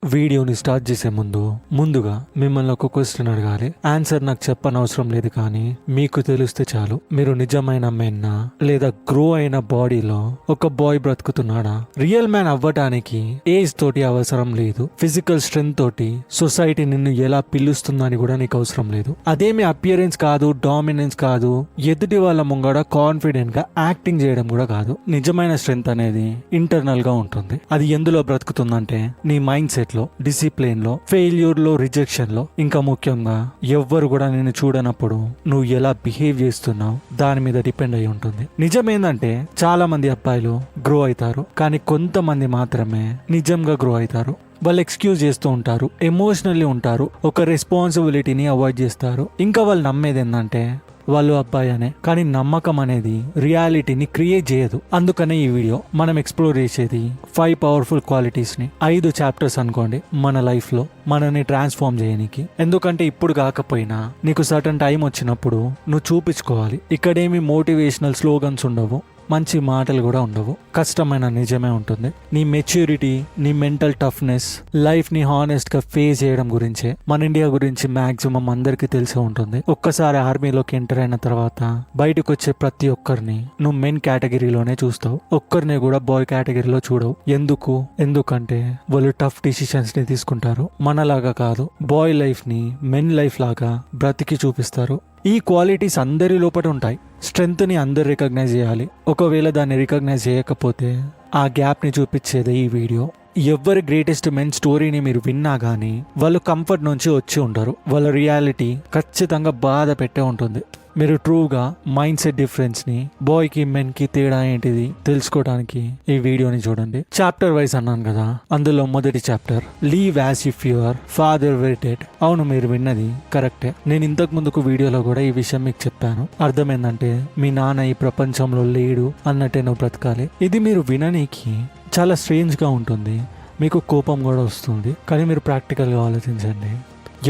వీడియోని స్టార్ట్ చేసే ముందుగా మిమ్మల్ని ఒక క్వశ్చన్ అడగాలి. ఆన్సర్ నాకు చెప్పనవసరం లేదు, కానీ మీకు తెలిస్తే చాలు. మీరు నిజమైన మెన్నా లేదా గ్రో అయిన బాడీలో ఒక బాయ్ బ్రతుకుతున్నాడా? రియల్ మ్యాన్ అవ్వటానికి ఏజ్ తోటి అవసరం లేదు, ఫిజికల్ స్ట్రెంగ్త్ తోటి సొసైటీ నిన్ను ఎలా పిలుస్తుందని కూడా నీకు అవసరం లేదు. అదేమి అపియరెన్స్ కాదు, డామినెన్స్ కాదు, ఎదుటి వాళ్ళ ముంగడ కాన్ఫిడెంట్ గా యాక్టింగ్ చేయడం కూడా కాదు. నిజమైన స్ట్రెంగ్త్ అనేది ఇంటర్నల్ గా ఉంటుంది. అది ఎందులో బ్రతుకుతుందంటే నీ మైండ్ సెట్ లో, డిసిప్లిన్ లో, ఫెయిల్యూర్ లో, రిజెక్షన్ లో, ఇంకా ముఖ్యంగా ఎవ్వరు కూడా నిన్ను చూడనప్పుడు నువ్వు ఎలా బిహేవ్ చేస్తున్నావు దాని మీద డిపెండ్ అయి ఉంటుంది. నిజమేందంటే చాలా మంది అబ్బాయిలు గ్రో అవుతారు, కానీ కొంతమంది మాత్రమే నిజంగా గ్రో అవుతారు. వాళ్ళు ఎక్స్క్యూజ్ చేస్తూ ఉంటారు, ఎమోషనల్లీ ఉంటారు, ఒక రెస్పాన్సిబిలిటీని అవాయిడ్ చేస్తారు. ఇంకా వాళ్ళు నమ్మేది ఏంటంటే వాళ్ళు అబ్బాయి అనే, కానీ నమ్మకం అనేది రియాలిటీని క్రియేట్ చేయదు. అందుకనే ఈ వీడియో మనం ఎక్స్ప్లోర్ చేసేది 5 పవర్ఫుల్ క్వాలిటీస్ ని, 5 చాప్టర్స్ అనుకోండి మన లైఫ్ లో మనని ట్రాన్స్ఫార్మ్ చేయడానికి. ఎందుకంటే ఇప్పుడు కాకపోయినా నీకు సర్టన్ టైం వచ్చినప్పుడు నువ్వు చూపించుకోవాలి. ఇక్కడేమి మోటివేషనల్ స్లోగన్స్ ఉండవు, మంచి మాటలు కూడా ఉండవు, కష్టమైన నిజమే ఉంటుంది. నీ మెచ్యూరిటీ, నీ మెంటల్ టఫ్నెస్, లైఫ్ ని హానెస్ట్ గా ఫేస్ చేయడం గురించే. మన ఇండియా గురించి మాక్సిమం అందరికీ తెలిసి ఉంటుంది. ఒక్కసారి ఆర్మీలోకి ఎంటర్ అయిన తర్వాత బయటకు వచ్చే ప్రతి ఒక్కరిని నువ్వు మెన్ కేటగిరీలోనే చూస్తావు, ఒక్కరిని కూడా బాయ్ కేటగిరీలో చూడవు. ఎందుకంటే వాళ్ళు టఫ్ డిసిషన్స్ ని తీసుకుంటారు. మనలాగా కాదు, బాయ్ లైఫ్ ని మెన్ లైఫ్ లాగా బ్రతికి చూపిస్తారు. ఈ క్వాలిటీస్ అందరి లోపల ఉంటాయి. స్ట్రెంగ్త్ ని అందరు రికగ్నైజ్ చేయాలి. ఒకవేళ దాన్ని రికగ్నైజ్ చేయకపోతే ఆ గ్యాప్ ని చూపించేదే ఈ వీడియో. ఎవరి గ్రేటెస్ట్ మెన్ స్టోరీని మీరు విన్నా గానీ వాళ్ళు కంఫర్ట్ నుంచి వచ్చి ఉంటారు. వాళ్ళ రియాలిటీ ఖచ్చితంగా బాధ పెట్టే ఉంటుంది. మీరు ట్రూగా మైండ్ సెట్ డిఫరెన్స్ ని, బాయ్ కి మెన్ కి తేడా ఏంటిది తెలుసుకోవడానికి ఈ వీడియోని చూడండి. చాప్టర్ వైజ్ అన్నాను కదా, అందులో మొదటి chapter leave as if your father were dead. అవును, మీరు విన్నది కరెక్టే. నేను ఇంతకు ముందుకు వీడియోలో కూడా ఈ విషయం మీకు చెప్పాను. అర్థం ఏంటంటే మీ నాన్న ఈ ప్రపంచంలో లేడు అన్నట్టే నువ్వు బ్రతకాలి. ఇది మీరు విననీకి చాలా స్ట్రేంజ్ గా ఉంటుంది, మీకు కోపం కూడా వస్తుంది, కానీ మీరు ప్రాక్టికల్ గా ఆలోచించండి.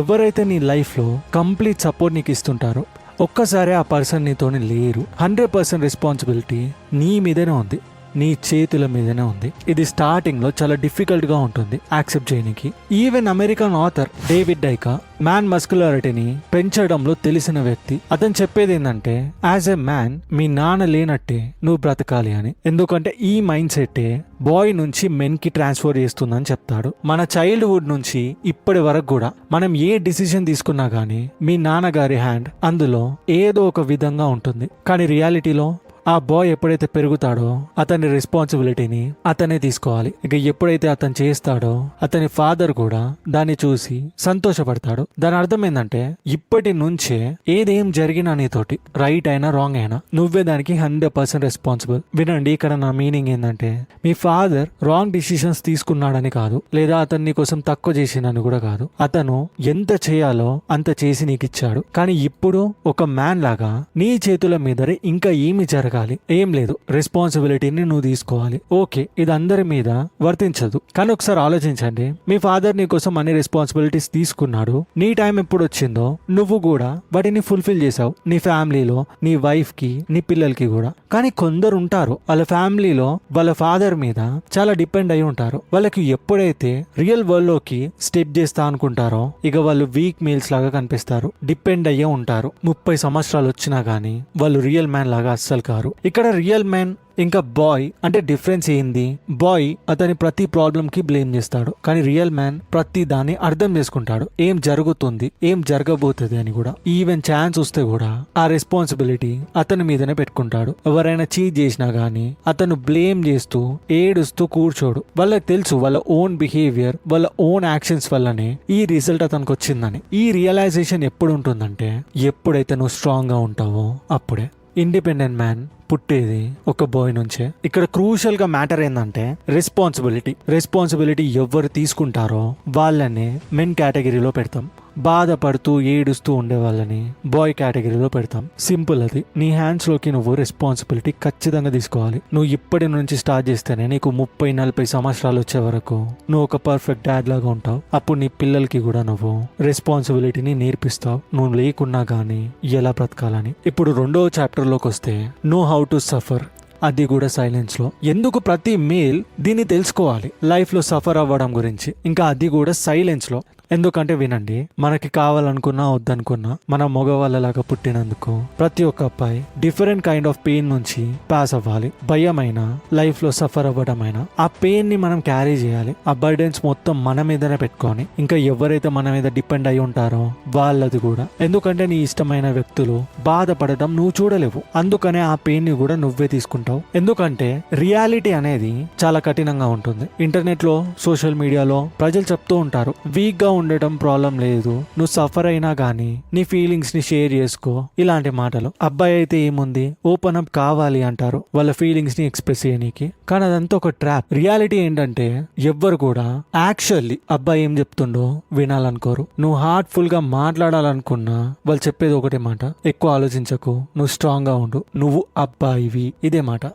ఎవరైతే నీ లైఫ్ లో కంప్లీట్ సపోర్ట్ నీకు ఇస్తుంటారో ఒక్కసారి ఆ పర్సన్ నీతోని లేరు. 100% రెస్పాన్సిబిలిటీ నీ మీదనే ఉంది, నీ చేతుల మీదనే ఉంది. ఇది స్టార్టింగ్ లో చాలా డిఫికల్ట్ గా ఉంటుంది యాక్సెప్ట్ చేయడానికి. ఈవెన్ అమెరికన్ ఆథర్ డేవిడ్ డైకా మ్యాన్ మస్కులారిటీని పెంచడంలో తెలిసిన వ్యక్తి. అతను చెప్పేది ఏంటంటే యాజ్ ఎ మ్యాన్ మీ నాన్న లేనట్టే నువ్వు బ్రతకాలి అని. ఎందుకంటే ఈ మైండ్ సెట్టే బాయ్ నుంచి మెన్ కి ట్రాన్స్ఫర్ చేస్తుందని చెప్తాడు. మన చైల్డ్హుడ్ నుంచి ఇప్పటి వరకు కూడా మనం ఏ డిసిజన్ తీసుకున్నా గానీ మీ నాన్నగారి హ్యాండ్ అందులో ఏదో ఒక విధంగా ఉంటుంది. కానీ రియాలిటీలో ఆ బాయ్ ఎప్పుడైతే పెరుగుతాడో అతని రెస్పాన్సిబిలిటీని అతనే తీసుకోవాలి. ఇక ఎప్పుడైతే అతను చేస్తాడో అతని ఫాదర్ కూడా దాన్ని చూసి సంతోషపడతాడు. దాని అర్థం ఏంటంటే ఇప్పటి నుంచే ఏదేం జరిగినా నీతోటి, రైట్ అయినా రాంగ్ అయినా, నువ్వే దానికి 100% రెస్పాన్సిబుల్. వినండి, ఇక్కడ నా మీనింగ్ ఏంటంటే మీ ఫాదర్ రాంగ్ డిసిషన్స్ తీసుకున్నాడని కాదు, లేదా అతన్ని కోసం తక్కువ చేసినని కూడా కాదు. అతను ఎంత చేయాలో అంత చేసి నీకు ఇచ్చాడు. కానీ ఇప్పుడు ఒక మ్యాన్ లాగా నీ చేతుల మీదరే ఇంకా ఏమి జరగాలి, ఏం లేదు, రెస్పాన్సిబిలిటీని నువ్వు తీసుకోవాలి. ఓకే, ఇది అందరి మీద వర్తించదు, కానీ ఒకసారి ఆలోచించండి. మీ ఫాదర్ నీ కోసం అన్ని రెస్పాన్సిబిలిటీస్ తీసుకున్నాడు. నీ టైం ఎప్పుడు వచ్చిందో నువ్వు కూడా వాటిని ఫుల్ఫిల్ చేసావు, నీ ఫ్యామిలీలో, నీ వైఫ్ కి, నీ పిల్లలకి కూడా. కానీ కొందరు ఉంటారు వాళ్ళ ఫ్యామిలీలో వాళ్ళ ఫాదర్ మీద చాలా డిపెండ్ అయి ఉంటారు. వాళ్ళకి ఎప్పుడైతే రియల్ వరల్డ్ లోకి స్టెప్ చేస్తా అనుకుంటారో ఇక వాళ్ళు వీక్ మీల్స్ లాగా కనిపిస్తారు, డిపెండ్ అయ్యే ఉంటారు. 30 సంవత్సరాలు వచ్చినా గానీ వాళ్ళు రియల్ మ్యాన్ లాగా అస్సలు కారు. ఇక్కడ రియల్ మ్యాన్ ఇంకా బాయ్ అంటే డిఫరెన్స్ ఏంది? బాయ్ అతని ప్రతి ప్రాబ్లం కి బ్లేమ్ చేస్తాడు, కానీ రియల్ మ్యాన్ ప్రతి దాన్ని అర్థం చేసుకుంటాడు, ఏం జరుగుతుంది, ఏం జరగబోతుంది అని కూడా. ఈవెన్ ఛాన్స్ వస్తే కూడా ఆ రెస్పాన్సిబిలిటీ అతని మీదనే పెట్టుకుంటాడు. ఎవరైనా చీట్ చేసినా గానీ అతను బ్లేమ్ చేస్తూ ఏడుస్తూ కూర్చోడు. వాళ్ళకి తెలుసు వాళ్ళ ఓన్ బిహేవియర్, వాళ్ళ ఓన్ యాక్షన్స్ వల్లనే ఈ రిజల్ట్ అతనికి వచ్చిందని. ఈ రియలైజేషన్ ఎప్పుడు ఉంటుందంటే ఎప్పుడైతే నువ్వు స్ట్రాంగ్ గా ఉంటావో అప్పుడే. ఇండిపెండెంట్ మ్యాన్ పుట్టేది ఒక బాయ్ నుంచే. ఇక్కడ క్రూషియల్ గా మ్యాటర్ ఏంటంటే రెస్పాన్సిబిలిటీ ఎవరు తీసుకుంటారో వాళ్ళని మెన్ కేటగిరీలో పెడతాం, బాధపడుతూ ఏడుస్తూ ఉండే వాళ్ళని బాయ్ కేటగిరీలో పెడతాం. సింపుల్. అది నీ హ్యాండ్స్ లోకి నువ్వు రెస్పాన్సిబిలిటీ ఖచ్చితంగా తీసుకోవాలి. నువ్వు ఇప్పటి నుంచి స్టార్ట్ చేస్తేనే నీకు 30-40 సంవత్సరాలు వచ్చే వరకు నువ్వు ఒక పర్ఫెక్ట్ డాడ్ లాగా ఉంటావు. అప్పుడు నీ పిల్లలకి కూడా నువ్వు రెస్పాన్సిబిలిటీని నేర్పిస్తావు, నువ్వు లేకున్నా గానీ ఎలా బ్రతకాలని. ఇప్పుడు 2వ చాప్టర్ లోకి వస్తే నో హౌ టు సఫర్ అది కూడా సైలెన్స్ లో. ఎందుకు ప్రతి మేల్ దీన్ని తెలుసుకోవాలి లైఫ్ లో సఫర్ అవ్వడం గురించి, ఇంకా అది కూడా సైలెన్స్ లో. ఎందుకంటే వినండి, మనకి కావాలనుకున్నా వద్దనుకున్నా మన మగవాళ్ళలాగా పుట్టినందుకు ప్రతి ఒక్క అబ్బాయి డిఫరెంట్ కైండ్ ఆఫ్ పెయిన్ నుంచి పాస్ అవ్వాలి. భయమైన లైఫ్ లో సఫర్ అవ్వడమైనా ఆ పెయిన్ ని మనం క్యారీ చేయాలి. ఆ బర్డెన్స్ మొత్తం మన మీదనే పెట్టుకొని, ఇంకా ఎవరైతే మన మీద డిపెండ్ అయి ఉంటారో వాళ్ళది కూడా. ఎందుకంటే నీ ఇష్టమైన వ్యక్తులు బాధపడడం నువ్వు చూడలేవు, అందుకనే ఆ పెయిన్ ని కూడా నువ్వే తీసుకుంటావు. ఎందుకంటే రియాలిటీ అనేది చాలా కఠినంగా ఉంటుంది. ఇంటర్నెట్ లో, సోషల్ మీడియాలో ప్రజలు చెప్తూ ఉంటారు, వీక్ గా ఉండటం ప్రాబ్లం లేదు, నువ్వు సఫర్ అయినా గానీ నీ ఫీలింగ్స్ ని షేర్ చేసుకో, ఇలాంటి మాటలు. అబ్బాయి అయితే ఏముంది, ఓపెన్ అప్ కావాలి అంటారు వాళ్ళ ఫీలింగ్స్ ని ఎక్స్ప్రెస్ చేయడానికి. కానీ అదంతా ఒక ట్రాప్. రియాలిటీ ఏంటంటే ఎవ్వరు కూడా యాక్చువల్లీ అబ్బాయి ఏం చెప్తుండో వినాలనుకోరు. నువ్వు హార్ట్ఫుల్ గా మాట్లాడాలనుకున్నా వాళ్ళు చెప్పేది ఒకటే మాట, ఎక్కువ ఆలోచించకు, నువ్వు స్ట్రాంగ్ గా ఉండు, నువ్వు అబ్బాయివి, ఇదే మాట.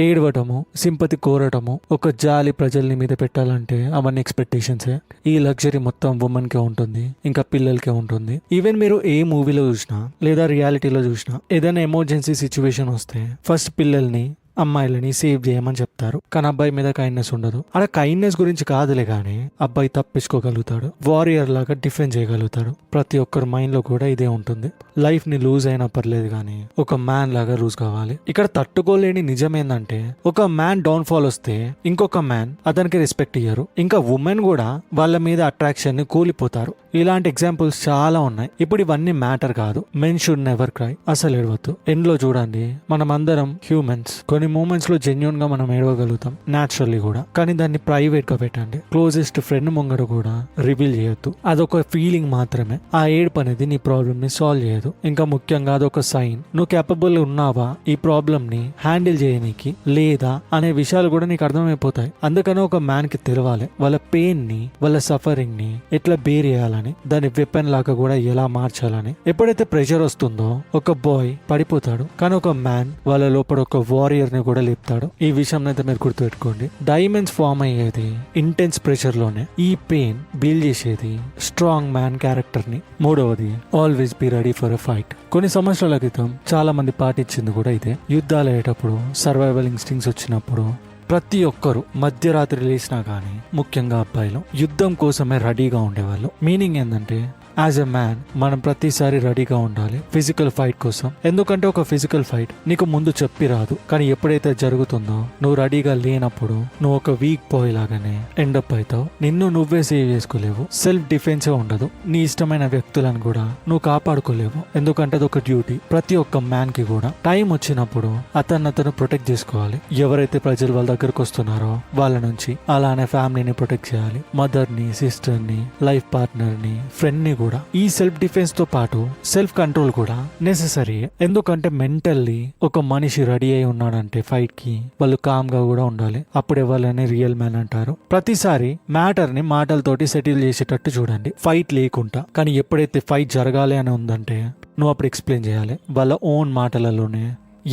ఏడవటము, సింపతి కోరటము, ఒక జాలి ప్రజల్ని మీద పెట్టాలంటే అవన్నీ ఎక్స్పెక్టేషన్సే. ఈ లగ్జరీ మొత్తం ఉమెన్ కే ఉంటుంది, ఇంకా పిల్లలకే ఉంటుంది. ఈవెన్ మీరు ఏ మూవీలో చూసినా లేదా రియాలిటీలో చూసినా ఏదైనా ఎమర్జెన్సీ సిచ్యువేషన్ వస్తే ఫస్ట్ పిల్లల్ని, అమ్మాయిలని సేవ్ చేయమని చెప్తారు. కానీ అబ్బాయి మీద కైండ్నెస్ ఉండదు. అక్కడ కైండ్నెస్ గురించి కాదులే కానీ అబ్బాయి తప్పించుకోగలుగుతాడు, వారియర్ లాగా డిఫెండ్ చేయగలుగుతాడు. ప్రతి ఒక్కరి మైండ్ లో కూడా ఇదే ఉంటుంది. లైఫ్ ని లూజ్ అయినా పర్లేదు కానీ ఒక మ్యాన్ లాగా లూజ్ కావాలి. ఇక్కడ తట్టుకోలేని నిజం ఏంటంటే ఒక మ్యాన్ డౌన్ ఫాల్ వస్తే ఇంకొక మ్యాన్ అతనికి రెస్పెక్ట్ ఇయ్యరు, ఇంకా ఉమెన్ కూడా వాళ్ళ మీద అట్రాక్షన్ ని కూలిపోతారు. ఇలాంటి ఎగ్జాంపుల్స్ చాలా ఉన్నాయి. ఇప్పుడు ఇవన్నీ మ్యాటర్ కాదు. మెన్ షుడ్ నెవర్ క్రై, అసలు ఏడవద్దు. ఎండ్లో చూడండి, మనం అందరం హ్యూమన్స్. కొన్ని మూమెంట్స్ లో జెన్యున్ గా మనం ఏడవగలుగుతాం న్యాచురల్లీ కూడా, కానీ దాన్ని ప్రైవేట్ గా పెట్టండి. క్లోజెస్ట్ ఫ్రెండ్ ముంగడ కూడా రివీల్ చేయొద్దు. అదొక ఫీలింగ్ మాత్రమే. ఆ ఏడుపు అనేది నీ ప్రాబ్లమ్ ని సాల్వ్ చేయదు. ఇంకా ముఖ్యంగా అదొక సైన్ నువ్వు కేపబుల్ ఉన్నావా ఈ ప్రాబ్లమ్ ని హ్యాండిల్ చేయనీకి లేదా అనే విషయాలు కూడా నీకు అర్థమైపోతాయి. అందుకనే ఒక మ్యాన్ కి తెలవాలి వాళ్ళ పెయిన్ ని, వాళ్ళ సఫరింగ్ ని ఎట్లా బేర్ చేయాలని, దాని వెపన్ లాగా కూడా ఎలా మార్చాలని. ఎప్పుడైతే ప్రెషర్ వస్తుందో ఒక బాయ్ పడిపోతాడు, కానీ ఒక మ్యాన్ వాళ్ళ లోపల ఒక వారియర్ ని కూడా లేపుతాడు. ఈ విషయం అయితే మీరు గుర్తుపెట్టుకోండి. డైమండ్స్ ఫామ్ అయ్యేది ఇంటెన్స్ ప్రెషర్ లోనే. ఈ పెయిన్ బిల్డ్ చేసేది స్ట్రాంగ్ మ్యాన్ క్యారెక్టర్ ని. మూడవది, always be ready for a fight. కొన్ని సంవత్సరాల క్రితం చాలా మంది పాటించింది కూడా ఇదే. యుద్ధాలు అయ్యేటప్పుడు, సర్వైవల్ ఇన్స్టింక్ట్స్ వచ్చినప్పుడు ప్రతి ఒక్కరు మధ్యరాత్రి లేచినా కానీ, ముఖ్యంగా అబ్బాయిలు యుద్ధం కోసమే రెడీగా ఉండేవాళ్ళు. మీనింగ్ ఏంటంటే యాజ్ ఎ మ్యాన్ మనం ప్రతిసారి రెడీగా ఉండాలి ఫిజికల్ ఫైట్ కోసం. ఎందుకంటే ఒక ఫిజికల్ ఫైట్ నీకు ముందు చెప్పి రాదు, కానీ ఎప్పుడైతే జరుగుతుందో నువ్వు రెడీగా లేనప్పుడు నువ్వు ఒక వీక్ బాయ్ లాగానే ఎండప్ అవుతావు. నిన్ను నువ్వే సేవ్ చేసుకోలేవు, సెల్ఫ్ డిఫెన్స్ ఉండదు, నీ ఇష్టమైన వ్యక్తులను కూడా నువ్వు కాపాడుకోలేవు. ఎందుకంటే అది ఒక డ్యూటీ ప్రతి ఒక్క మ్యాన్ కి కూడా. టైం వచ్చినప్పుడు అతను ప్రొటెక్ట్ చేసుకోవాలి. ఎవరైతే ప్రజలు వాళ్ళ దగ్గరకు వస్తున్నారో వాళ్ళ నుంచి, అలానే ఫ్యామిలీని ప్రొటెక్ట్ చేయాలి, మదర్ ని, సిస్టర్ ని, లైఫ్ పార్ట్నర్ ని, ఫ్రెండ్ ని కూడా. ఈ సెల్ఫ్ డిఫెన్స్ తో పాటు సెల్ఫ్ కంట్రోల్ కూడా నెసెసరీ. ఎందుకంటే మెంటల్లీ ఒక మనిషి రెడీ అయి ఉన్నాడంటే ఫైట్ కి, వాళ్ళు కామ్ గా కూడా ఉండాలి. అప్పుడే వాళ్ళని రియల్ మ్యాన్ అంటారు. ప్రతిసారి మ్యాటర్ ని మాటలతోటి సెటిల్ చేసేటట్టు చూడండి, ఫైట్ లేకుండా. కానీ ఎప్పుడైతే ఫైట్ జరగాలి అని ఉందంటే నువ్వు అప్పుడు ఎక్స్ప్లెయిన్ చేయాలి వాళ్ళ ఓన్ మాటలలోనే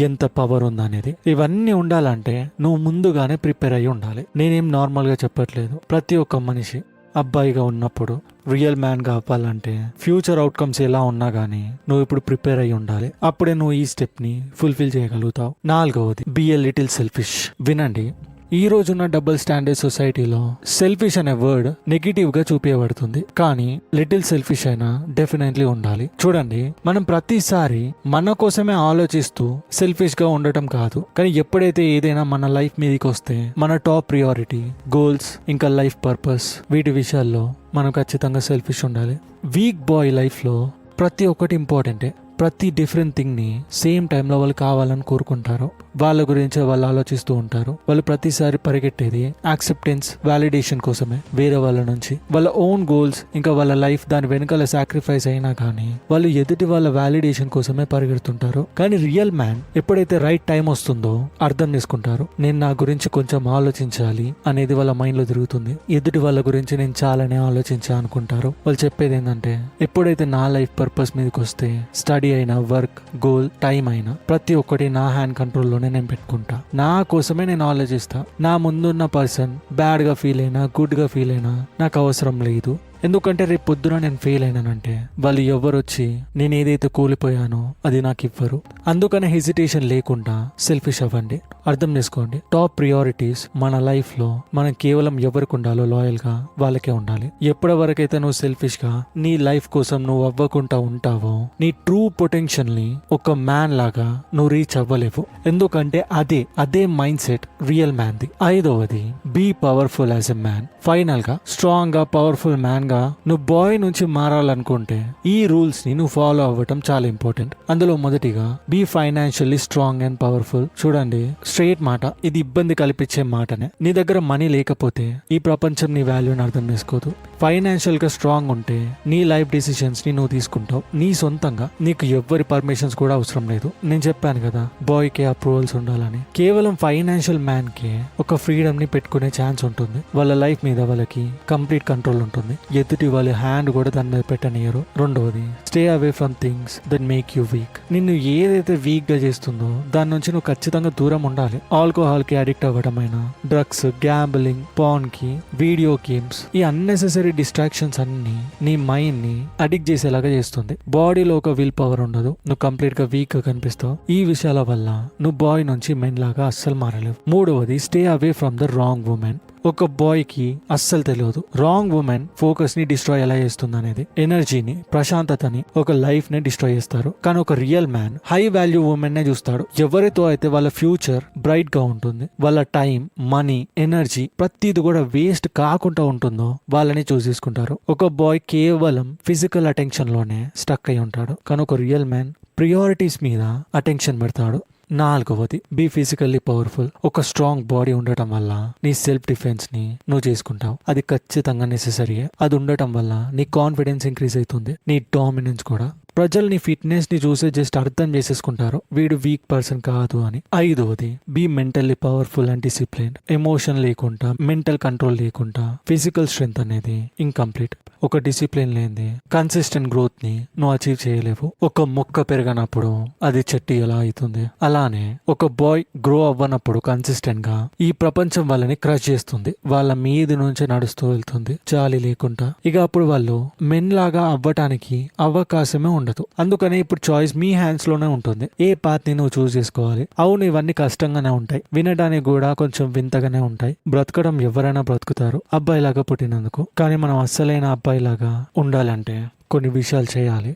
ఎంత పవర్ ఉందనేది. ఇవన్నీ ఉండాలంటే నువ్వు ముందుగానే ప్రిపేర్ అయ్యి ఉండాలి. నేనేం నార్మల్ గా చెప్పట్లేదు. ప్రతి ఒక్క మనిషి అబ్బాయిగా ఉన్నప్పుడు రియల్ మ్యాన్ గా అవ్వాలంటే ఫ్యూచర్ అవుట్కమ్స్ ఎలా ఉన్నా గానీ నువ్వు ఇప్పుడు ప్రిపేర్ అయ్యి ఉండాలి. అప్పుడే నువ్వు ఈ స్టెప్ ని ఫుల్ఫిల్ చేయగలుగుతావు. నాలుగవది, బి ఎ లిటిల్ సెల్ఫిష్. వినండి, ఈ రోజున్న డబుల్ స్టాండర్డ్ సొసైటీలో సెల్ఫిష్ అనే వర్డ్ నెగిటివ్ గా చూపించబడుతుంది, కానీ లిటిల్ సెల్ఫిష్ అయినా డెఫినెట్లీ ఉండాలి. చూడండి, మనం ప్రతిసారి మన కోసమే ఆలోచిస్తూ సెల్ఫిష్ గా ఉండటం కాదు, కానీ ఎప్పుడైతే ఏదైనా మన లైఫ్ మీదకి వస్తే మన టాప్ ప్రియారిటీ, గోల్స్, ఇంకా లైఫ్ పర్పస్, వీటి విషయాల్లో మనం ఖచ్చితంగా సెల్ఫిష్ ఉండాలి. వీక్ బాయ్ లైఫ్ లో ప్రతి ఒక్కటి ఇంపార్టెంటే. ప్రతి డిఫరెంట్ థింగ్ ని సేమ్ టైంలో వాళ్ళు కావాలని కోరుకుంటారు. వాళ్ళ గురించి వాళ్ళు ఆలోచిస్తూ ఉంటారు. వాళ్ళు ప్రతిసారి పరిగెట్టేది యాక్సెప్టెన్స్, వాలిడేషన్ కోసమే వేరే వాళ్ళ నుంచి. వాళ్ళ ఓన్ గోల్స్, ఇంకా వాళ్ళ లైఫ్ దాని వెనకాల సాక్రిఫైస్ అయినా కానీ వాళ్ళు ఎదుటి వాళ్ళ వాలిడేషన్ కోసమే పరిగెడుతుంటారు. కానీ రియల్ మ్యాన్ ఎప్పుడైతే రైట్ టైం వస్తుందో అర్థం చేసుకుంటారు. నేను నా గురించి కొంచెం ఆలోచించాలి అనేది వాళ్ళ మైండ్ లో తిరుగుతుంది. ఎదుటి వాళ్ళ గురించి నేను చాలానే ఆలోచించా అనుకుంటారు. వాళ్ళు చెప్పేది ఏంటంటే, ఎప్పుడైతే నా లైఫ్ పర్పస్ మీదకి వస్తే స్టడీ అయినా, వర్క్, గోల్, టైం అయినా ప్రతి ఒక్కటి నా హ్యాండ్ కంట్రోల్లోనే నేను పెట్టుకుంటా. నా కోసమే నేను ఆలోచిస్తా. నా ముందున్న పర్సన్ బ్యాడ్ గా ఫీల్ అయినా, గుడ్ గా ఫీల్ అయినా నాకు అవసరం లేదు. ఎందుకంటే రేపు పొద్దున నేను ఫెయిల్ అయినానంటే వాళ్ళు ఎవరు వచ్చి నేను ఏదైతే కోల్పోయానో అది నాకు ఇవ్వరు. అందుకనే హెసిటేషన్ లేకుండా సెల్ఫిష్ అవ్వండి. అర్థం చేసుకోండి, టాప్ ప్రియారిటీస్ మన లైఫ్ లో మనం కేవలం ఎవరికి ఉండాలో లాయల్ గా వాళ్ళకే ఉండాలి. ఎప్పటి వరకైతే నువ్వు సెల్ఫిష్ గా నీ లైఫ్ కోసం నువ్వు అవ్వకుండా ఉంటావో నీ ట్రూ పొటెన్షియల్ ని ఒక మ్యాన్ లాగా నువ్వు రీచ్ అవ్వలేవు. ఎందుకంటే అదే మైండ్ సెట్ రియల్ మ్యాన్ ది. 5వది, be powerful as a man. Final గా స్ట్రాంగ్ గా పవర్ఫుల్ మ్యాన్ గా నువ్వు బాయ్ నుంచి మారాలనుకుంటే ఈ రూల్స్ ని నువ్వు ఫాలో అవ్వటం చాలా ఇంపార్టెంట్. అందులో మొదటిగా be financially strong and powerful. చూడండి, స్ట్రైట్ మాట, ఇది ఇబ్బంది కల్పించే మాటనే. నీ దగ్గర మనీ లేకపోతే ఈ ప్రపంచం నీ వాల్యూని అర్థం చేసుకోదు. ఫైనాన్షియల్ గా స్ట్రాంగ్ ఉంటే నీ లైఫ్ డిసిషన్స్ ని నువ్వు తీసుకుంటావు నీ సొంతంగా. నీకు ఎవ్వరి పర్మిషన్స్ కూడా అవసరం లేదు. నేను చెప్పాను కదా బాయ్ కి అప్రూవల్స్ ఉండాలని. కేవలం ఫైనాన్షియల్ మ్యాన్ కి ఒక ఫ్రీడమ్ ని పెట్టుకునే ఛాన్స్ ఉంటుంది. వాళ్ళ లైఫ్ మీద వాళ్ళకి కంప్లీట్ కంట్రోల్ ఉంటుంది. ఎదుటి వాళ్ళ హ్యాండ్ కూడా దాని మీద పెట్టనియరు. 2వది, stay away from things that make you weak. నిన్ను ఏదైతే వీక్ గా చేస్తుందో దాని నుంచి నువ్వు ఖచ్చితంగా దూరం ఉండాలి. ఆల్కహాల్ కి అడిక్ట్ అవ్వడమైనా, డ్రగ్స్, గ్యాంబ్లింగ్, పాన్ కి, వీడియో గేమ్స్, ఈ అన్నెసెసరీ డిస్ట్రాక్షన్స్ అన్ని నీ మైండ్ ని అడిక్ట్ చేసేలాగా చేస్తుంది. బాడీలో ఒక విల్ పవర్ ఉండదు. నువ్వు కంప్లీట్ గా వీక్ గా కనిపిస్తావు. ఈ విషయాల వల్ల నువ్వు బాయ్ నుంచి మెన్ లాగా అస్సలు మారలేవు. 3వది, stay away from the wrong woman. ఒక బాయ్ కి అస్సలు తెలియదు రాంగ్ ఉమెన్ ఫోకస్ ని డిస్ట్రాయ్ ఎలా చేస్తుంది అనేది. ఎనర్జీని, ప్రశాంతతని, ఒక లైఫ్ ని డిస్ట్రాయ్ చేస్తారు. కానీ ఒక real man high value women నే చూస్తాడు. ఎవరితో అయితే వాళ్ళ ఫ్యూచర్ బ్రైట్ గా ఉంటుంది, వాళ్ళ టైం, మనీ, ఎనర్జీ ప్రతిది కూడా వేస్ట్ కాకుండా ఉంటుందో వాళ్ళని చూస్ చేసుకుంటారు. ఒక బాయ్ కేవలం ఫిజికల్ అటెన్షన్ లోనే స్టక్ అయి ఉంటాడు. కానీ ఒక రియల్ మ్యాన్ ప్రియారిటీస్ మీద అటెన్షన్ పెడతాడు. 4వది, బీ ఫిజికల్లీ పవర్ఫుల్. ఒక స్ట్రాంగ్ బాడీ ఉండటం వల్ల నీ సెల్ఫ్ డిఫెన్స్ ని నువ్వు చేసుకుంటావు. అది ఖచ్చితంగా నెసెసరీయే. అది ఉండటం వల్ల నీ కాన్ఫిడెన్స్ ఇంక్రీజ్ అవుతుంది, నీ డామినెన్స్ కూడా. ప్రజలు నీ ఫిట్నెస్ ని చూసే జస్ట్ అర్థం చేసేసుకుంటారు, వీడు వీక్ పర్సన్ కాదు అని. 5వది, be mentally powerful and discipline. Emotion లేకుండా, మెంటల్ కంట్రోల్ లేకుండా ఫిజికల్ స్ట్రెంగ్త్ అనేది ఇంకంప్లీట్. ఒక డిసిప్లిన్ లేనిది కన్సిస్టెంట్ గ్రోత్ ని నువ్వు అచీవ్ చేయలేవు. ఒక మొక్క పెరగనప్పుడు అది చెట్టు ఎలా అవుతుంది, అలానే ఒక బాయ్ గ్రో అవ్వనప్పుడు కన్సిస్టెంట్ గా ఈ ప్రపంచం వాళ్ళని క్రష్ చేస్తుంది. వాళ్ళ మీది నుంచి నడుస్తూ వెళ్తుంది జాలి లేకుండా. ఇక అప్పుడు వాళ్ళు మెన్ లాగా అవ్వటానికి అవకాశమే ఉండదు. అందుకని ఇప్పుడు చాయిస్ మీ హ్యాండ్స్ లోనే ఉంటుంది. ఏ పాత్ ని నువ్వు చూస్ చేసుకోవాలి. అవును, ఇవన్నీ కష్టంగానే ఉంటాయి, వినడానికి కూడా కొంచెం వింతగానే ఉంటాయి. బ్రతకడం ఎవరైనా బ్రతుకుతారు అబ్బాయిలాగా పుట్టినందుకు. కానీ మనం అస్సలైన అబ్బాయిలాగా ఉండాలంటే కొన్ని విషయాలు చేయాలి.